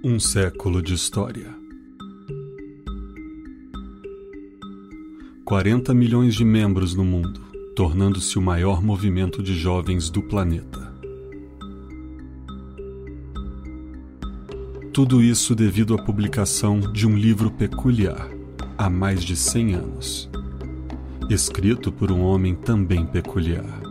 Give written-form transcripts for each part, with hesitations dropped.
Um século de história. 40 milhões de membros no mundo, tornando-se o maior movimento de jovens do planeta. Tudo isso devido à publicação de um livro peculiar, há mais de 100 anos. Escrito por um homem também peculiar.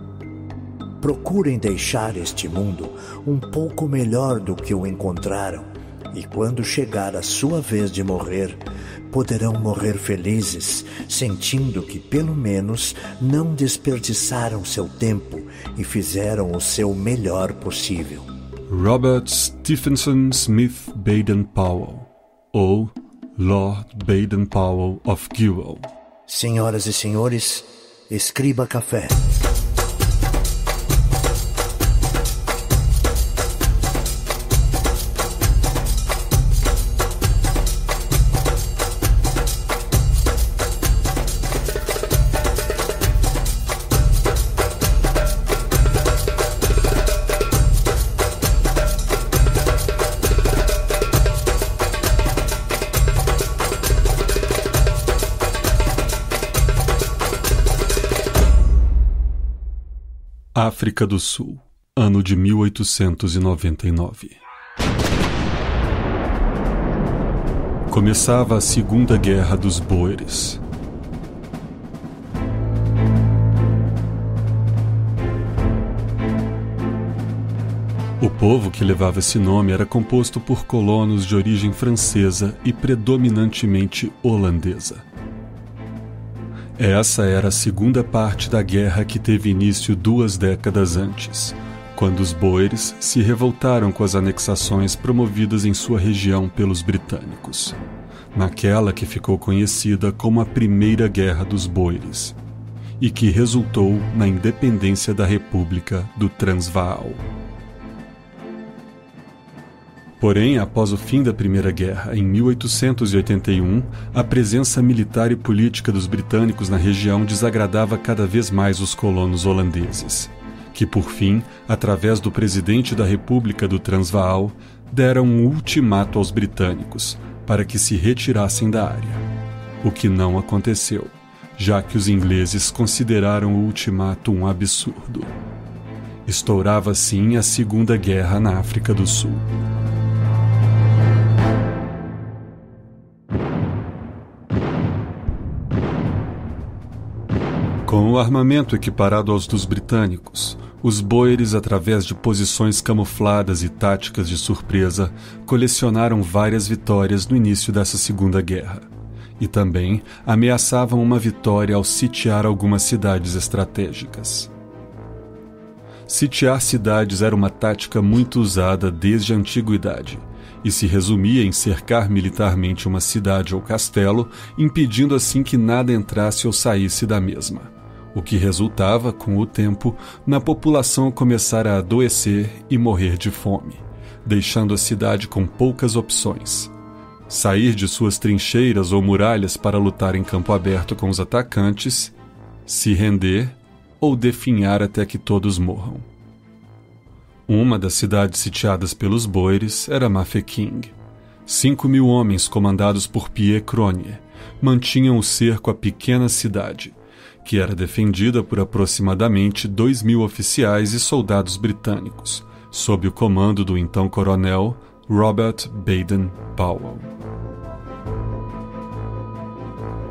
Procurem deixar este mundo um pouco melhor do que o encontraram. E quando chegar a sua vez de morrer, poderão morrer felizes, sentindo que pelo menos não desperdiçaram seu tempo e fizeram o seu melhor possível. Robert Stephenson Smith Baden-Powell, ou Lord Baden-Powell of Gewel. Senhoras e senhores, escriba café. África do Sul, ano de 1899. Começava a Segunda Guerra dos Boeres. O povo que levava esse nome era composto por colonos de origem francesa e predominantemente holandesa. Essa era a segunda parte da guerra que teve início 2 décadas antes, quando os Boeres se revoltaram com as anexações promovidas em sua região pelos britânicos, naquela que ficou conhecida como a Primeira Guerra dos Boeres, e que resultou na independência da República do Transvaal. Porém, após o fim da Primeira Guerra, em 1881, a presença militar e política dos britânicos na região desagradava cada vez mais os colonos holandeses, que, por fim, através do presidente da República do Transvaal, deram um ultimato aos britânicos para que se retirassem da área, o que não aconteceu, já que os ingleses consideraram o ultimato um absurdo. Estourava assim a Segunda Guerra na África do Sul. Com o armamento equiparado aos dos britânicos, os Boeres, através de posições camufladas e táticas de surpresa, colecionaram várias vitórias no início dessa Segunda Guerra, e também ameaçavam uma vitória ao sitiar algumas cidades estratégicas. Sitiar cidades era uma tática muito usada desde a antiguidade, e se resumia em cercar militarmente uma cidade ou castelo, impedindo assim que nada entrasse ou saísse da mesma. O que resultava, com o tempo, na população começar a adoecer e morrer de fome, deixando a cidade com poucas opções. Sair de suas trincheiras ou muralhas para lutar em campo aberto com os atacantes, se render ou definhar até que todos morram. Uma das cidades sitiadas pelos Boeres era Mafeking. 5.000 homens comandados por Pierre Cronje mantinham o cerco à pequena cidade, que era defendida por aproximadamente 2.000 oficiais e soldados britânicos, sob o comando do então coronel Robert Baden-Powell.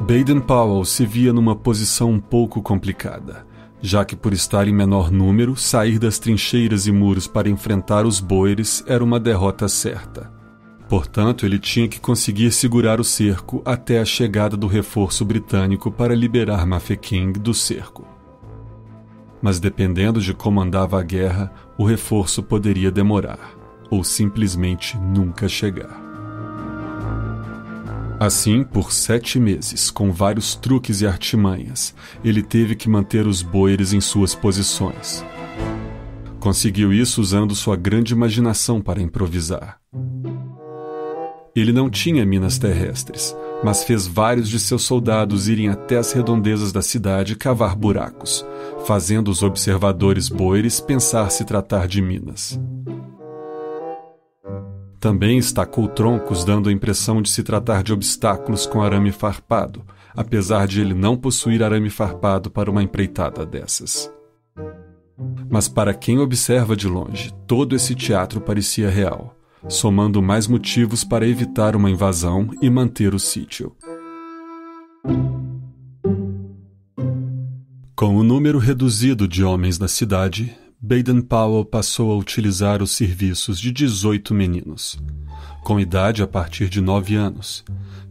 Baden-Powell se via numa posição um pouco complicada, já que por estar em menor número, sair das trincheiras e muros para enfrentar os Boeres era uma derrota certa. Portanto, ele tinha que conseguir segurar o cerco até a chegada do reforço britânico para liberar Mafeking do cerco. Mas dependendo de como andava a guerra, o reforço poderia demorar, ou simplesmente nunca chegar. Assim, por 7 meses, com vários truques e artimanhas, ele teve que manter os Boeres em suas posições. Conseguiu isso usando sua grande imaginação para improvisar. Ele não tinha minas terrestres, mas fez vários de seus soldados irem até as redondezas da cidade cavar buracos, fazendo os observadores Boeres pensar se tratar de minas. Também estacou troncos, dando a impressão de se tratar de obstáculos com arame farpado, apesar de ele não possuir arame farpado para uma empreitada dessas. Mas para quem observa de longe, todo esse teatro parecia real, somando mais motivos para evitar uma invasão e manter o sítio. Com o número reduzido de homens na cidade, Baden-Powell passou a utilizar os serviços de 18 meninos, com idade a partir de 9 anos,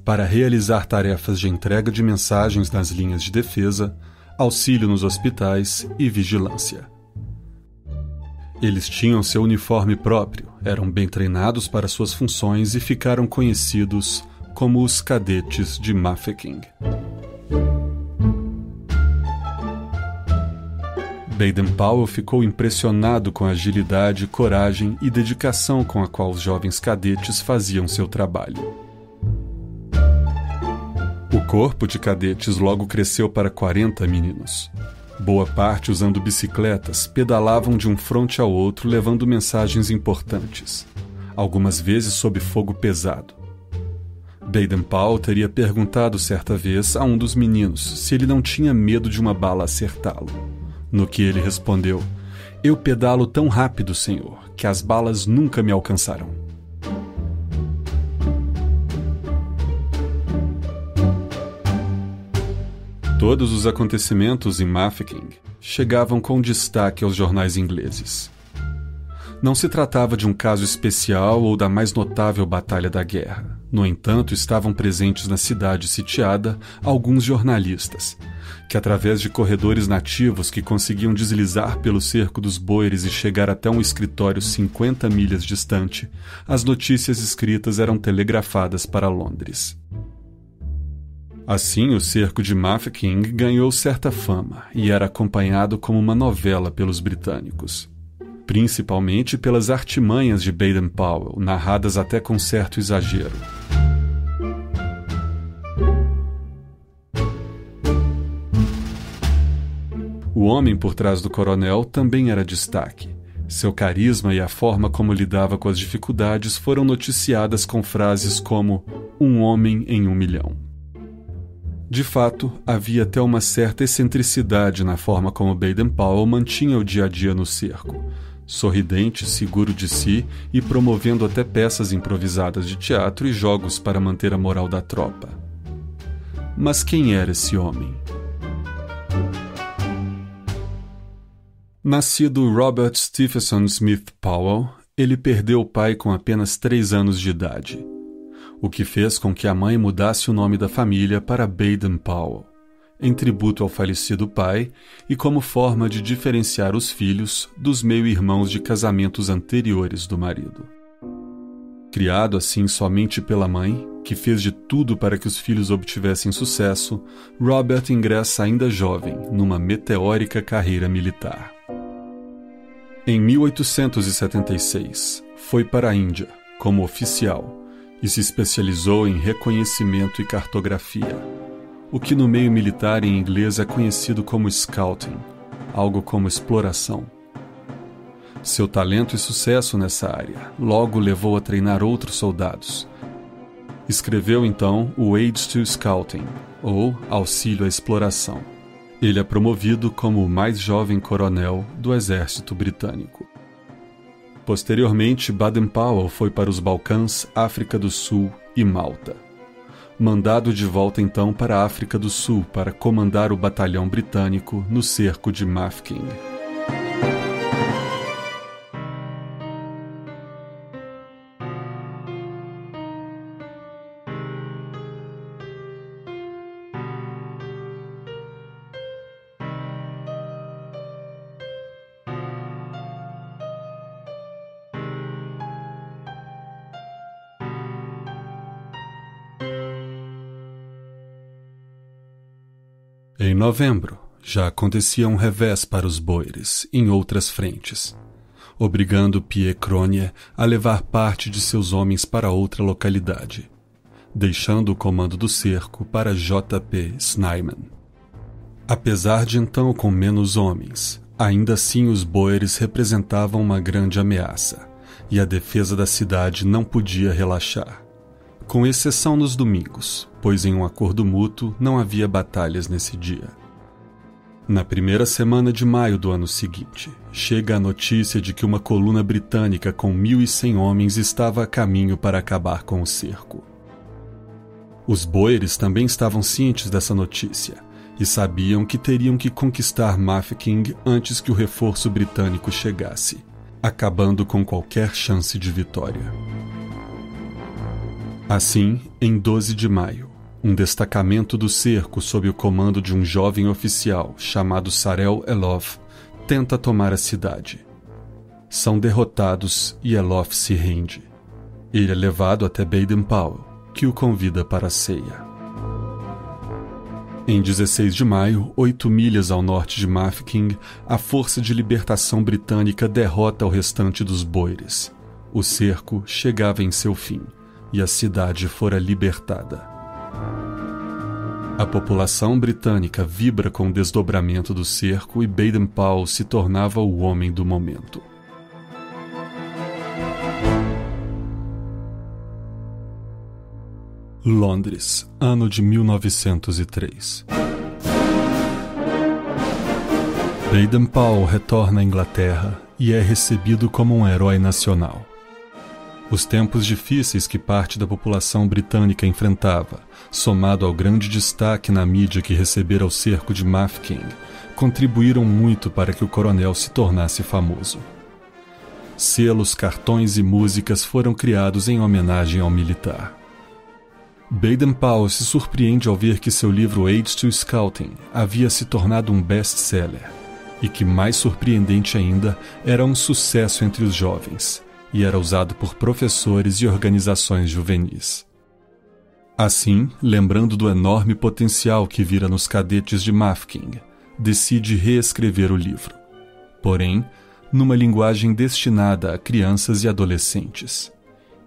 para realizar tarefas de entrega de mensagens nas linhas de defesa, auxílio nos hospitais e vigilância. Eles tinham seu uniforme próprio, eram bem treinados para suas funções e ficaram conhecidos como os cadetes de Mafeking. Baden-Powell ficou impressionado com a agilidade, coragem e dedicação com a qual os jovens cadetes faziam seu trabalho. O corpo de cadetes logo cresceu para 40 meninos. Boa parte usando bicicletas, pedalavam de um fronte ao outro levando mensagens importantes, algumas vezes sob fogo pesado. Baden-Powell teria perguntado certa vez a um dos meninos se ele não tinha medo de uma bala acertá-lo. No que ele respondeu: "Eu pedalo tão rápido, senhor, que as balas nunca me alcançarão." Todos os acontecimentos em Mafeking chegavam com destaque aos jornais ingleses. Não se tratava de um caso especial ou da mais notável batalha da guerra. No entanto, estavam presentes na cidade sitiada alguns jornalistas, que através de corredores nativos que conseguiam deslizar pelo cerco dos boeres e chegar até um escritório 50 milhas distante, as notícias escritas eram telegrafadas para Londres. Assim, o cerco de Mafeking ganhou certa fama e era acompanhado como uma novela pelos britânicos, principalmente pelas artimanhas de Baden-Powell, narradas até com certo exagero. O homem por trás do coronel também era destaque. Seu carisma e a forma como lidava com as dificuldades foram noticiadas com frases como "um homem em 1 milhão". De fato, havia até uma certa excentricidade na forma como Baden-Powell mantinha o dia a dia no cerco, sorridente, seguro de si e promovendo até peças improvisadas de teatro e jogos para manter a moral da tropa. Mas quem era esse homem? Nascido Robert Stephenson Smith Powell, ele perdeu o pai com apenas 3 anos de idade, o que fez com que a mãe mudasse o nome da família para Baden-Powell, em tributo ao falecido pai e como forma de diferenciar os filhos dos meio-irmãos de casamentos anteriores do marido. Criado assim somente pela mãe, que fez de tudo para que os filhos obtivessem sucesso, Robert ingressa ainda jovem numa meteórica carreira militar. Em 1876, foi para a Índia como oficial e se especializou em reconhecimento e cartografia, o que no meio militar em inglês é conhecido como scouting, algo como exploração. Seu talento e sucesso nessa área logo levou a treinar outros soldados. Escreveu então o Aid to Scouting, ou Auxílio à Exploração. Ele é promovido como o mais jovem coronel do exército britânico. Posteriormente, Baden-Powell foi para os Balcãs, África do Sul e Malta. Mandado de volta então para a África do Sul para comandar o batalhão britânico no cerco de Mafeking. Em novembro, já acontecia um revés para os boeres em outras frentes, obrigando Pierre Cronier a levar parte de seus homens para outra localidade, deixando o comando do cerco para J.P. Snyman. Apesar de então com menos homens, ainda assim os boeres representavam uma grande ameaça, e a defesa da cidade não podia relaxar, com exceção nos domingos, pois em um acordo mútuo não havia batalhas nesse dia. Na primeira semana de maio do ano seguinte, chega a notícia de que uma coluna britânica com 1.100 homens estava a caminho para acabar com o cerco. Os boeres também estavam cientes dessa notícia e sabiam que teriam que conquistar Mafeking antes que o reforço britânico chegasse, acabando com qualquer chance de vitória. Assim, em 12 de maio, um destacamento do cerco sob o comando de um jovem oficial chamado Sarel Elof tenta tomar a cidade. São derrotados e Elof se rende. Ele é levado até Baden-Powell, que o convida para a ceia. Em 16 de maio, 8 milhas ao norte de Mafeking, a Força de Libertação Britânica derrota o restante dos boeres. O cerco chegava em seu fim e a cidade fora libertada. A população britânica vibra com o desdobramento do cerco e Baden-Powell se tornava o homem do momento. Londres, ano de 1903. Baden-Powell retorna à Inglaterra e é recebido como um herói nacional. Os tempos difíceis que parte da população britânica enfrentava, somado ao grande destaque na mídia que recebera o cerco de Mafeking, contribuíram muito para que o coronel se tornasse famoso. Selos, cartões e músicas foram criados em homenagem ao militar. Baden-Powell se surpreende ao ver que seu livro Aids to Scouting havia se tornado um best-seller, e que, mais surpreendente ainda, era um sucesso entre os jovens, e era usado por professores e organizações juvenis. Assim, lembrando do enorme potencial que vira nos cadetes de Mafeking, decide reescrever o livro, porém, numa linguagem destinada a crianças e adolescentes,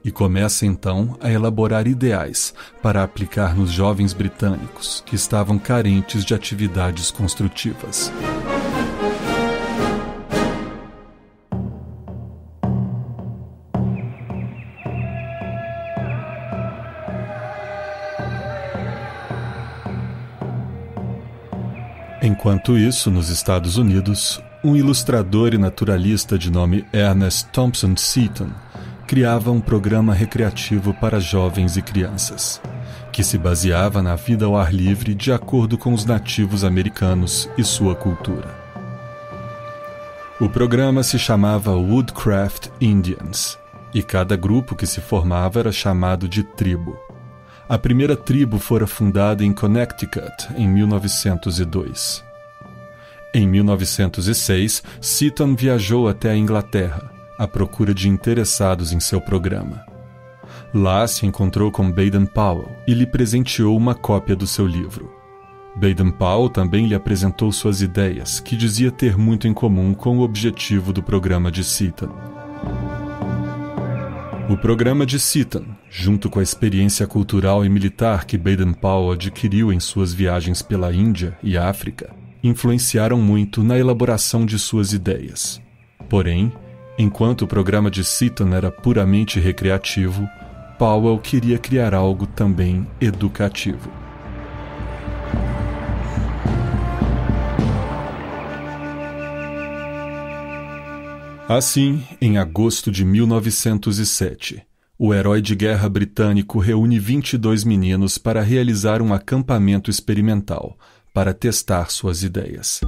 e começa então a elaborar ideais para aplicar nos jovens britânicos que estavam carentes de atividades construtivas. Enquanto isso, nos Estados Unidos, um ilustrador e naturalista de nome Ernest Thompson Seton criava um programa recreativo para jovens e crianças, que se baseava na vida ao ar livre de acordo com os nativos americanos e sua cultura. O programa se chamava Woodcraft Indians, e cada grupo que se formava era chamado de tribo. A primeira tribo fora fundada em Connecticut em 1902. Em 1906, Seton viajou até a Inglaterra, à procura de interessados em seu programa. Lá se encontrou com Baden-Powell e lhe presenteou uma cópia do seu livro. Baden-Powell também lhe apresentou suas ideias, que dizia ter muito em comum com o objetivo do programa de Seton. O programa de Seton, junto com a experiência cultural e militar que Baden-Powell adquiriu em suas viagens pela Índia e África, influenciaram muito na elaboração de suas ideias. Porém, enquanto o programa de Seton era puramente recreativo, Powell queria criar algo também educativo. Assim, em agosto de 1907, o herói de guerra britânico reúne 22 meninos para realizar um acampamento experimental, para testar suas ideias.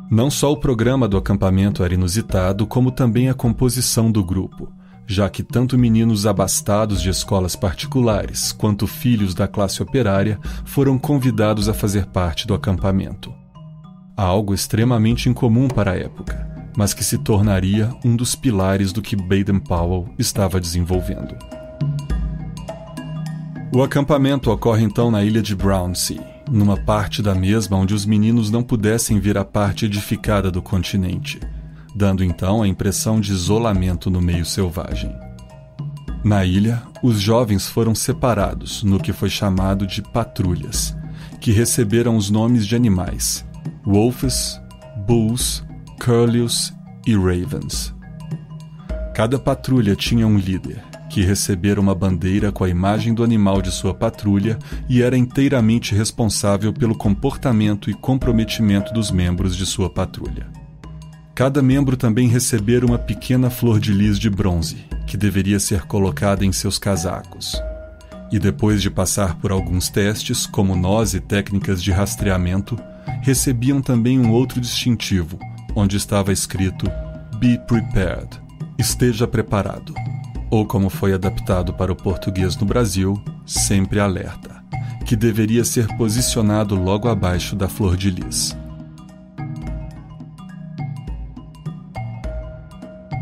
Não só o programa do acampamento era inusitado, como também a composição do grupo, já que tanto meninos abastados de escolas particulares quanto filhos da classe operária foram convidados a fazer parte do acampamento. Algo extremamente incomum para a época, mas que se tornaria um dos pilares do que Baden-Powell estava desenvolvendo. O acampamento ocorre então na ilha de Brownsea, numa parte da mesma onde os meninos não pudessem ver a parte edificada do continente, dando então a impressão de isolamento no meio selvagem. Na ilha, os jovens foram separados no que foi chamado de patrulhas, que receberam os nomes de animais: Wolves, Bulls, Curlews e Ravens. Cada patrulha tinha um líder, que recebera uma bandeira com a imagem do animal de sua patrulha e era inteiramente responsável pelo comportamento e comprometimento dos membros de sua patrulha. Cada membro também recebera uma pequena flor de lis de bronze, que deveria ser colocada em seus casacos. E depois de passar por alguns testes, como nós e técnicas de rastreamento, recebiam também um outro distintivo, onde estava escrito "Be Prepared", esteja preparado, ou como foi adaptado para o português no Brasil, sempre alerta, que deveria ser posicionado logo abaixo da flor de lis.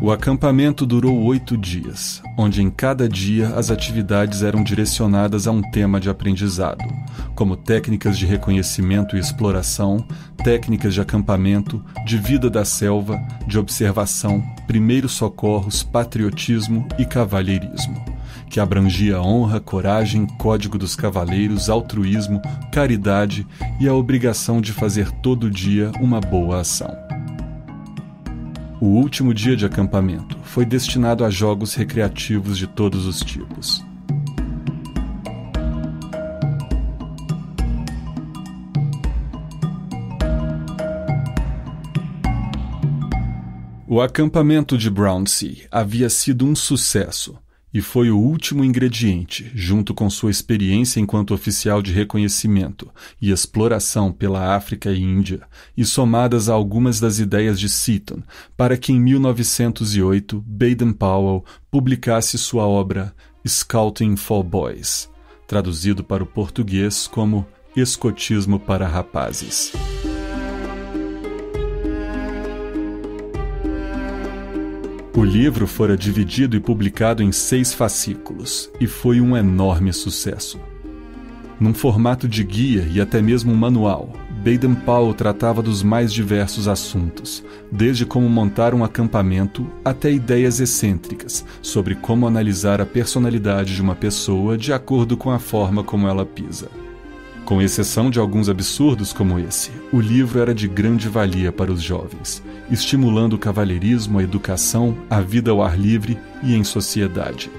O acampamento durou 8 dias, onde em cada dia as atividades eram direcionadas a um tema de aprendizado, como técnicas de reconhecimento e exploração, técnicas de acampamento, de vida da selva, de observação, primeiros socorros, patriotismo e cavalheirismo, que abrangia honra, coragem, código dos cavaleiros, altruísmo, caridade e a obrigação de fazer todo dia uma boa ação. O último dia de acampamento foi destinado a jogos recreativos de todos os tipos. O acampamento de Brownsea havia sido um sucesso e foi o último ingrediente, junto com sua experiência enquanto oficial de reconhecimento e exploração pela África e Índia, e somadas a algumas das ideias de Seaton, para que em 1908 Baden-Powell publicasse sua obra Scouting for Boys, traduzido para o português como Escotismo para Rapazes. O livro fora dividido e publicado em 6 fascículos, e foi um enorme sucesso. Num formato de guia e até mesmo um manual, Baden-Powell tratava dos mais diversos assuntos, desde como montar um acampamento até ideias excêntricas sobre como analisar a personalidade de uma pessoa de acordo com a forma como ela pisa. Com exceção de alguns absurdos como esse, o livro era de grande valia para os jovens, estimulando o cavalheirismo, a educação, a vida ao ar livre e em sociedade.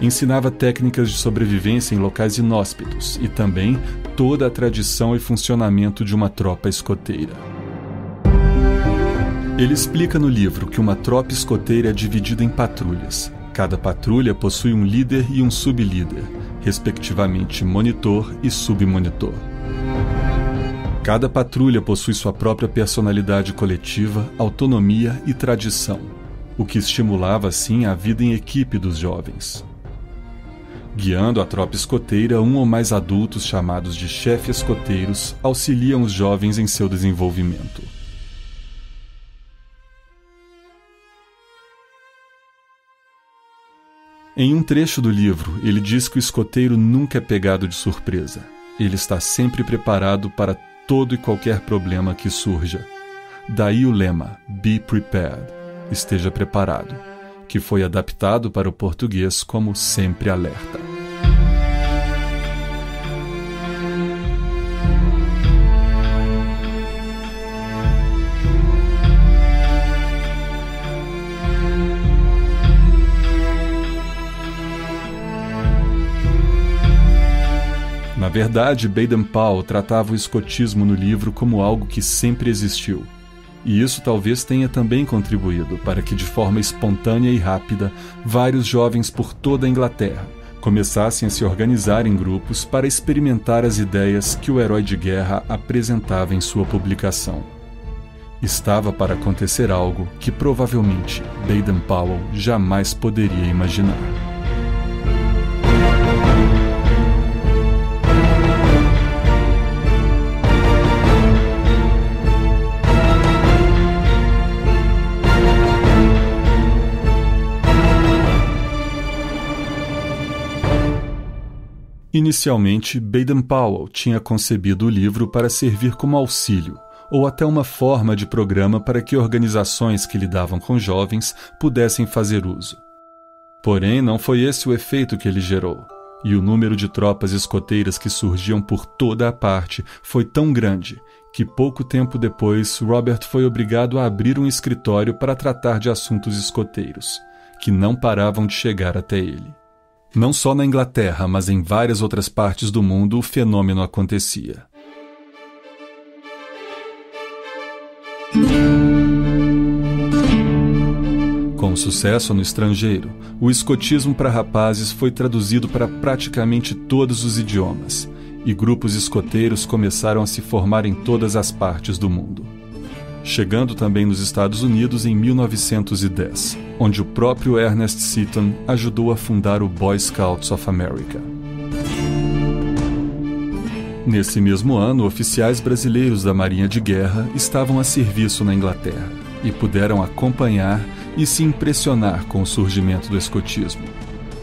Ensinava técnicas de sobrevivência em locais inóspitos e também toda a tradição e funcionamento de uma tropa escoteira. Ele explica no livro que uma tropa escoteira é dividida em patrulhas. Cada patrulha possui um líder e um sublíder, respectivamente monitor e submonitor. Cada patrulha possui sua própria personalidade coletiva, autonomia e tradição, o que estimulava assim a vida em equipe dos jovens. Guiando a tropa escoteira, um ou mais adultos chamados de chefes escoteiros auxiliam os jovens em seu desenvolvimento. Em um trecho do livro, ele diz que o escoteiro nunca é pegado de surpresa. Ele está sempre preparado para todo e qualquer problema que surja. Daí o lema, Be Prepared, esteja preparado, que foi adaptado para o português como sempre alerta. Na verdade, Baden-Powell tratava o escotismo no livro como algo que sempre existiu. E isso talvez tenha também contribuído para que, de forma espontânea e rápida, vários jovens por toda a Inglaterra começassem a se organizar em grupos para experimentar as ideias que o herói de guerra apresentava em sua publicação. Estava para acontecer algo que provavelmente Baden-Powell jamais poderia imaginar. Inicialmente, Baden-Powell tinha concebido o livro para servir como auxílio, ou até uma forma de programa para que organizações que lidavam com jovens pudessem fazer uso. Porém, não foi esse o efeito que ele gerou, e o número de tropas escoteiras que surgiam por toda a parte foi tão grande que pouco tempo depois Robert foi obrigado a abrir um escritório para tratar de assuntos escoteiros, que não paravam de chegar até ele. Não só na Inglaterra, mas em várias outras partes do mundo o fenômeno acontecia. Com sucesso no estrangeiro, o escotismo para rapazes foi traduzido para praticamente todos os idiomas, e grupos escoteiros começaram a se formar em todas as partes do mundo. Chegando também nos Estados Unidos em 1910, onde o próprio Ernest Seton ajudou a fundar o Boy Scouts of America. Nesse mesmo ano, oficiais brasileiros da Marinha de Guerra estavam a serviço na Inglaterra e puderam acompanhar e se impressionar com o surgimento do escotismo,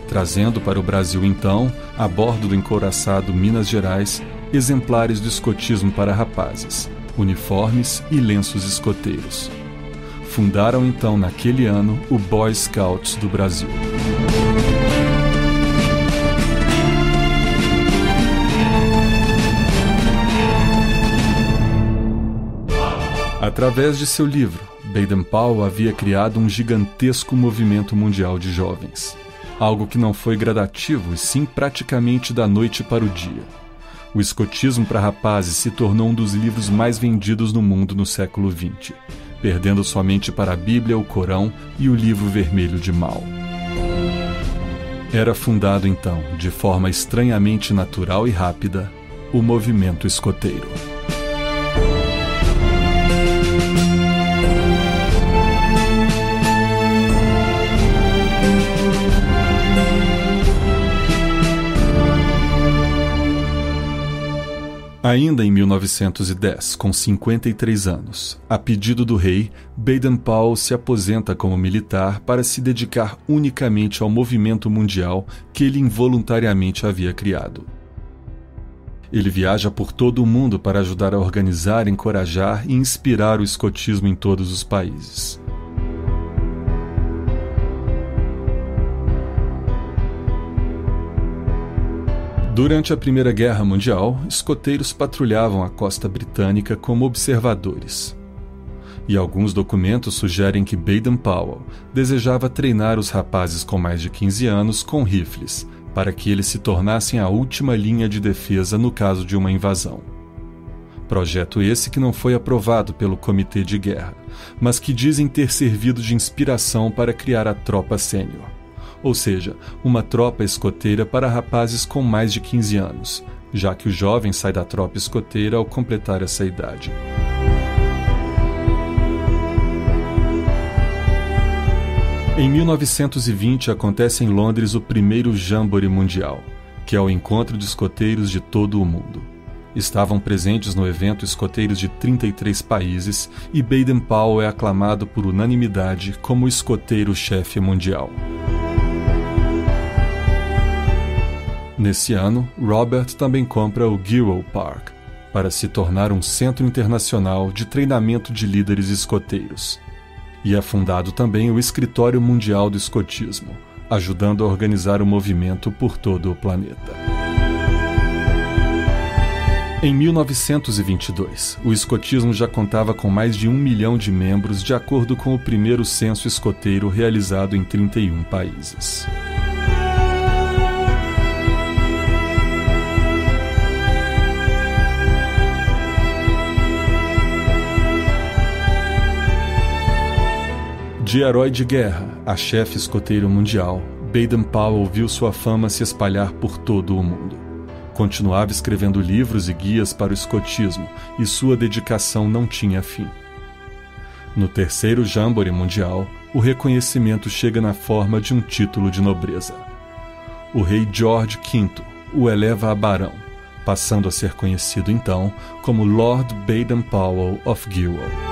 trazendo para o Brasil então, a bordo do encouraçado Minas Gerais, exemplares do escotismo para rapazes, uniformes e lenços escoteiros. Fundaram então naquele ano o Boy Scouts do Brasil. Através de seu livro, Baden-Powell havia criado um gigantesco movimento mundial de jovens. Algo que não foi gradativo, e sim praticamente da noite para o dia. O escotismo para rapazes se tornou um dos livros mais vendidos no mundo no século XX, perdendo somente para a Bíblia, o Corão e o Livro Vermelho de Mao. Era fundado então, de forma estranhamente natural e rápida, o movimento escoteiro. Ainda em 1910, com 53 anos, a pedido do rei, Baden-Powell se aposenta como militar para se dedicar unicamente ao movimento mundial que ele involuntariamente havia criado. Ele viaja por todo o mundo para ajudar a organizar, encorajar e inspirar o escotismo em todos os países. Durante a Primeira Guerra Mundial, escoteiros patrulhavam a costa britânica como observadores. E alguns documentos sugerem que Baden-Powell desejava treinar os rapazes com mais de 15 anos com rifles, para que eles se tornassem a última linha de defesa no caso de uma invasão. Projeto esse que não foi aprovado pelo Comitê de Guerra, mas que dizem ter servido de inspiração para criar a Tropa Sênior. Ou seja, uma tropa escoteira para rapazes com mais de 15 anos, já que o jovem sai da tropa escoteira ao completar essa idade. Em 1920 acontece em Londres o primeiro Jamboree Mundial, que é o encontro de escoteiros de todo o mundo. Estavam presentes no evento escoteiros de 33 países e Baden-Powell é aclamado por unanimidade como o escoteiro-chefe mundial. Nesse ano, Robert também compra o Gilwell Park, para se tornar um centro internacional de treinamento de líderes escoteiros. E é fundado também o Escritório Mundial do Escotismo, ajudando a organizar o movimento por todo o planeta. Em 1922, o escotismo já contava com mais de 1 milhão de membros, de acordo com o primeiro censo escoteiro realizado em 31 países. De herói de guerra a chefe escoteiro mundial, Baden-Powell viu sua fama se espalhar por todo o mundo. Continuava escrevendo livros e guias para o escotismo, e sua dedicação não tinha fim. No terceiro Jamboree Mundial, o reconhecimento chega na forma de um título de nobreza. O rei George V o eleva a barão, passando a ser conhecido então como Lord Baden-Powell of Gilwell.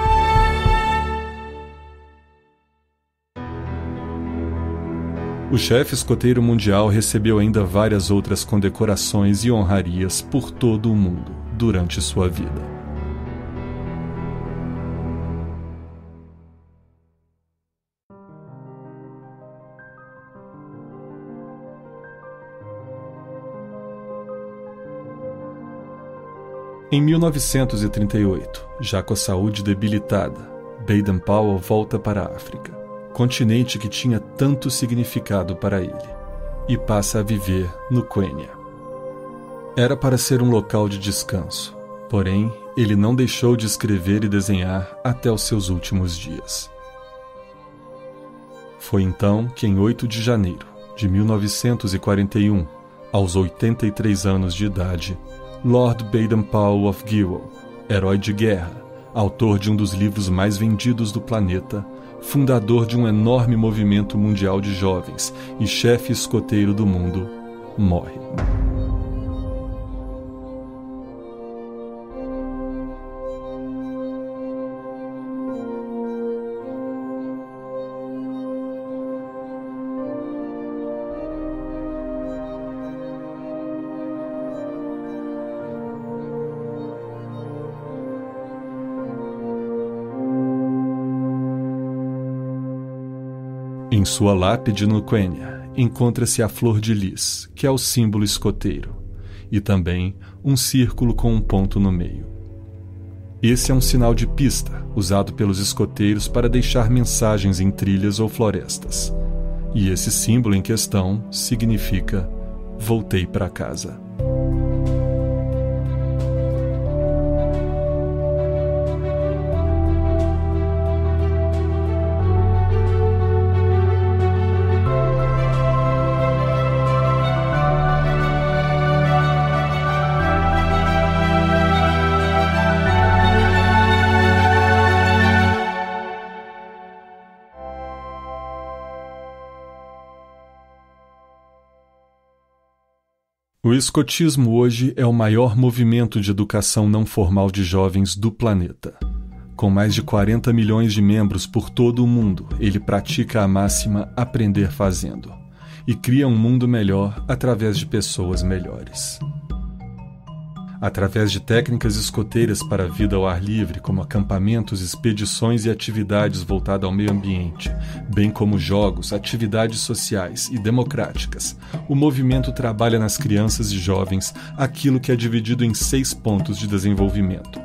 O chefe escoteiro mundial recebeu ainda várias outras condecorações e honrarias por todo o mundo durante sua vida. Em 1938, já com a saúde debilitada, Baden-Powell volta para a África. continente que tinha tanto significado para ele, e passa a viver no Quenya. Era para ser um local de descanso, porém, ele não deixou de escrever e desenhar até os seus últimos dias. Foi então que, em 8 de janeiro de 1941, aos 83 anos de idade, Lord Baden-Powell of Gilwell, herói de guerra, autor de um dos livros mais vendidos do planeta, fundador de um enorme movimento mundial de jovens e chefe escoteiro do mundo, morre. Em sua lápide no Quenya, encontra-se a flor de lis, que é o símbolo escoteiro, e também um círculo com um ponto no meio. Esse é um sinal de pista, usado pelos escoteiros para deixar mensagens em trilhas ou florestas. E esse símbolo em questão significa "voltei para casa". O escotismo hoje é o maior movimento de educação não formal de jovens do planeta. Com mais de 40 milhões de membros por todo o mundo, ele pratica a máxima aprender fazendo e cria um mundo melhor através de pessoas melhores. Através de técnicas escoteiras para a vida ao ar livre, como acampamentos, expedições e atividades voltadas ao meio ambiente, bem como jogos, atividades sociais e democráticas, o movimento trabalha nas crianças e jovens aquilo que é dividido em 6 pontos de desenvolvimento,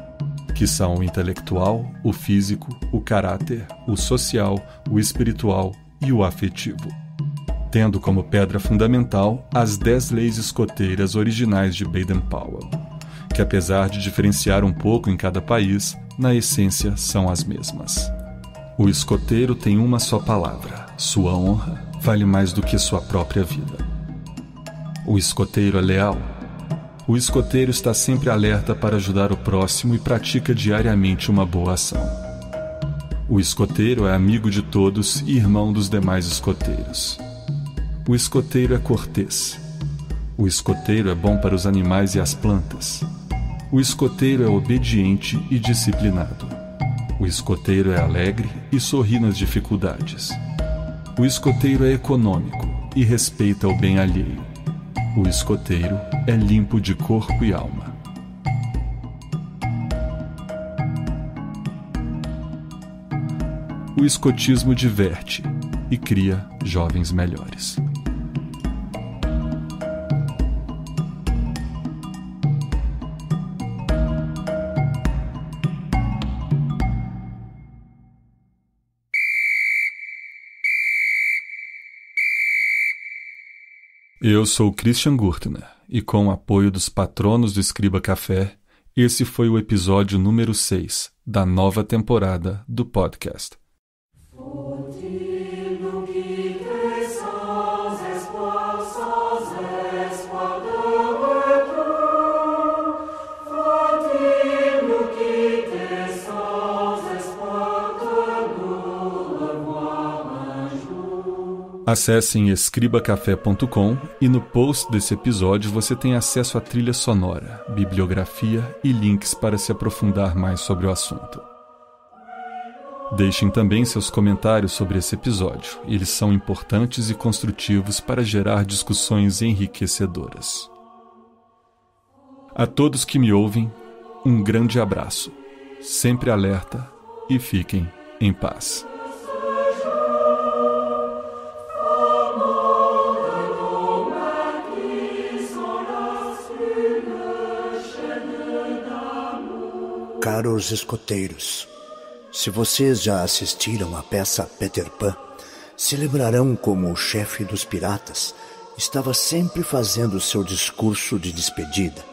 que são o intelectual, o físico, o caráter, o social, o espiritual e o afetivo, tendo como pedra fundamental as 10 leis escoteiras originais de Baden-Powell, que apesar de diferenciar um pouco em cada país, na essência são as mesmas. O escoteiro tem uma só palavra: sua honra vale mais do que sua própria vida. O escoteiro é leal. O escoteiro está sempre alerta para ajudar o próximo e pratica diariamente uma boa ação. O escoteiro é amigo de todos e irmão dos demais escoteiros. O escoteiro é cortês. O escoteiro é bom para os animais e as plantas. O escoteiro é obediente e disciplinado. O escoteiro é alegre e sorri nas dificuldades. O escoteiro é econômico e respeita o bem alheio. O escoteiro é limpo de corpo e alma. O escotismo diverte e cria jovens melhores. Eu sou Christian Gurtner e, com o apoio dos patronos do Escriba Café, esse foi o episódio número 6 da nova temporada do podcast. Acessem escribacafé.com e no post desse episódio você tem acesso à trilha sonora, bibliografia e links para se aprofundar mais sobre o assunto. Deixem também seus comentários sobre esse episódio, eles são importantes e construtivos para gerar discussões enriquecedoras. A todos que me ouvem, um grande abraço, sempre alerta e fiquem em paz. Caros escoteiros, se vocês já assistiram à peça Peter Pan, Se lembrarão como o chefe dos piratas estava sempre fazendo seu discurso de despedida,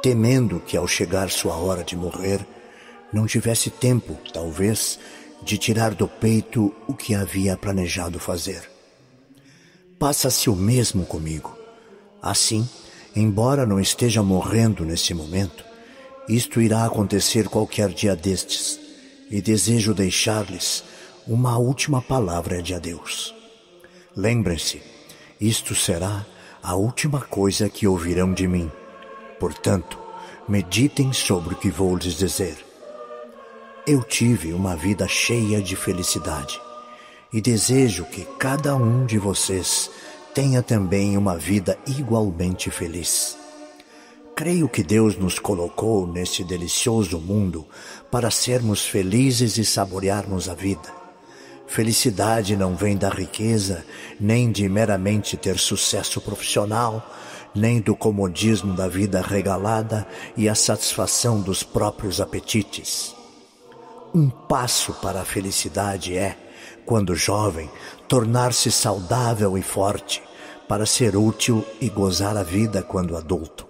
temendo que ao chegar sua hora de morrer, não tivesse tempo, talvez, de tirar do peito o que havia planejado fazer. Passa-se o mesmo comigo. Assim, embora não esteja morrendo nesse momento, isto irá acontecer qualquer dia destes, e desejo deixar-lhes uma última palavra de adeus. Lembrem-se, isto será a última coisa que ouvirão de mim. Portanto, meditem sobre o que vou lhes dizer. Eu tive uma vida cheia de felicidade e desejo que cada um de vocês tenha também uma vida igualmente feliz. Creio que Deus nos colocou neste delicioso mundo para sermos felizes e saborearmos a vida. Felicidade não vem da riqueza, nem de meramente ter sucesso profissional, nem do comodismo da vida regalada e a satisfação dos próprios apetites. Um passo para a felicidade é, quando jovem, tornar-se saudável e forte, para ser útil e gozar a vida quando adulto.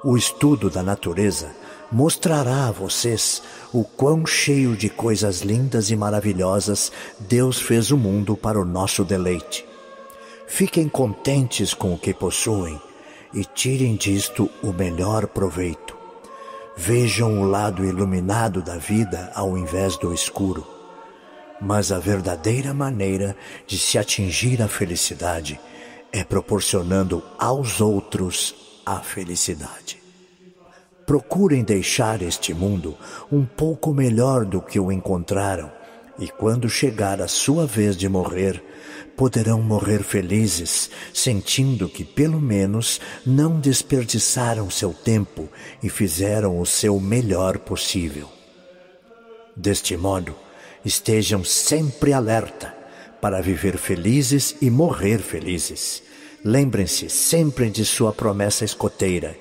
O estudo da natureza mostrará a vocês o quão cheio de coisas lindas e maravilhosas Deus fez o mundo para o nosso deleite. Fiquem contentes com o que possuem e tirem disto o melhor proveito. Vejam o lado iluminado da vida ao invés do escuro. Mas a verdadeira maneira de se atingir a felicidade é proporcionando aos outros a felicidade. Procurem deixar este mundo um pouco melhor do que o encontraram, e quando chegar a sua vez de morrer, poderão morrer felizes, sentindo que pelo menos não desperdiçaram seu tempo e fizeram o seu melhor possível. Deste modo, estejam sempre alerta para viver felizes e morrer felizes. Lembrem-se sempre de sua promessa escoteira,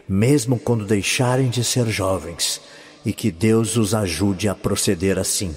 mesmo quando deixarem de ser jovens, e que Deus os ajude a proceder assim.